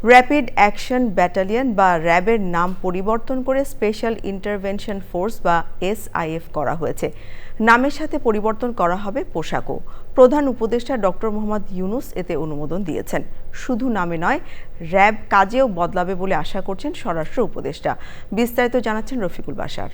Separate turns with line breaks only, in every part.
Rapid action battalion বা র্যাবের নাম পরিবর্তন করে স্পেশাল ইন্টারভেনশন ফোর্স বা SIF করা হয়েছে। নামের সাথে পরিবর্তন করা হবে পোশাকও। প্রধান উপদেষ্টা ডক্টর মোহাম্মদ ইউনূস এতে অনুমোদন দিয়েছেন। শুধু নামে নয়, র্যাব কাজেও বদলাবে বলে আশা করছেন স্বরাষ্ট্র উপদেষ্টা। বিস্তারিত জানাচ্ছেন রফিকুল বাশার।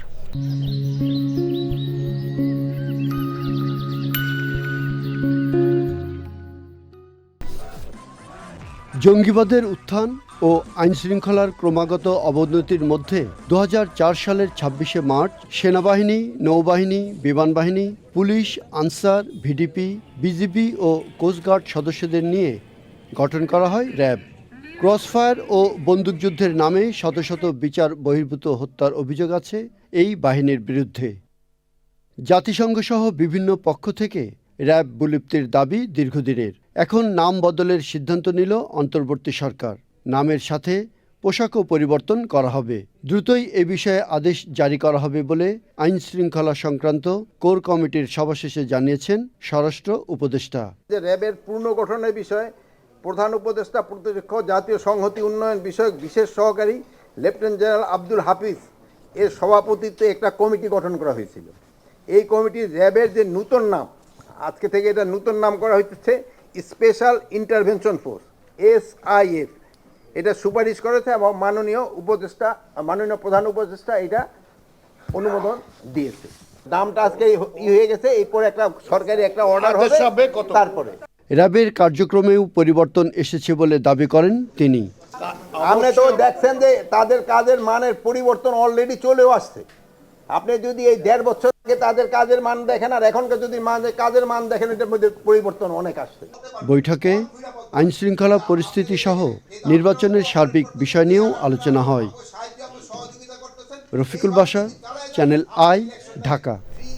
জঙ্গিবাদের উত্থান ও আইনশৃঙ্খলার ক্রমাগত অবনতির মধ্যে 2004 সালের 26শে মার্চ সেনাবাহিনী, নৌবাহিনী, বিমান বাহিনী, পুলিশ, আনসার, ভিডিপি, বিজিবি ও কোস্টগার্ড সদস্যদের নিয়ে গঠন করা হয় র্যাব। ক্রসফায়ার ও বন্দুকযুদ্ধের নামে শত শত বিচার বহির্ভূত হত্যার অভিযোগ আছে এই বাহিনীর বিরুদ্ধে। জাতিসংঘসহ বিভিন্ন পক্ষ থেকে র্যাব বিলুপ্তির দাবি দীর্ঘদিনের। এখন নাম বদলের সিদ্ধান্ত নিল অন্তর্বর্তী সরকার। নামের সাথে পোশাকও পরিবর্তন করা হবে। দ্রুতই এ বিষয়ে আদেশ জারি করা হবে বলে আইন শৃঙ্খলা সংক্রান্ত কোর কমিটির সভা শেষে জানিয়েছেন স্বরাষ্ট্র উপদেষ্টা।
র্যাবের পুনর্গঠনের বিষয়ে প্রধান উপদেষ্টা প্রতিরক্ষ জাতীয় সংহতি উন্নয়ন বিষয়ক বিশেষ সহকারী লেফটেন্যান্ট জেনারেল আব্দুল হাফিজ এর সভাপতিত্বে একটা কমিটি গঠন করা হয়েছিল। এই কমিটির র্যাবের যে নূতন নাম, আজকে থেকে এটা নূতন নাম করা হচ্ছে স্পেশাল ইন্টারভেনশন ফোর্স SIF, এটা সুপারিশ করেছে এবং মাননীয় প্রধান উপদেষ্টা এটা অনুমোদন দিয়েছে। নামটা আজকে হয়ে গেছে, এরপরে একটা সরকারি একটা অর্ডার হবে তারপরে।
র্যাবের কার্যক্রমেও পরিবর্তন এসেছে বলে দাবি করেন তিনি।
আপনি তো দেখছেন যে তাদের কাজের মানের পরিবর্তন অলরেডি চলেও আসছে। আপনি যদি এই 1.5 বছর আগে তাদের কাজের মান দেখেন আর এখনকার যদি কাজের মান দেখেন, এটার মধ্যে পরিবর্তন অনেক আসছে।
বৈঠকে আইনশৃঙ্খলা পরিস্থিতি সহ নির্বাচনের সার্বিক বিষয় নিয়েও আলোচনা হয়। Rafiqul Bashar, channel I, Dhaka.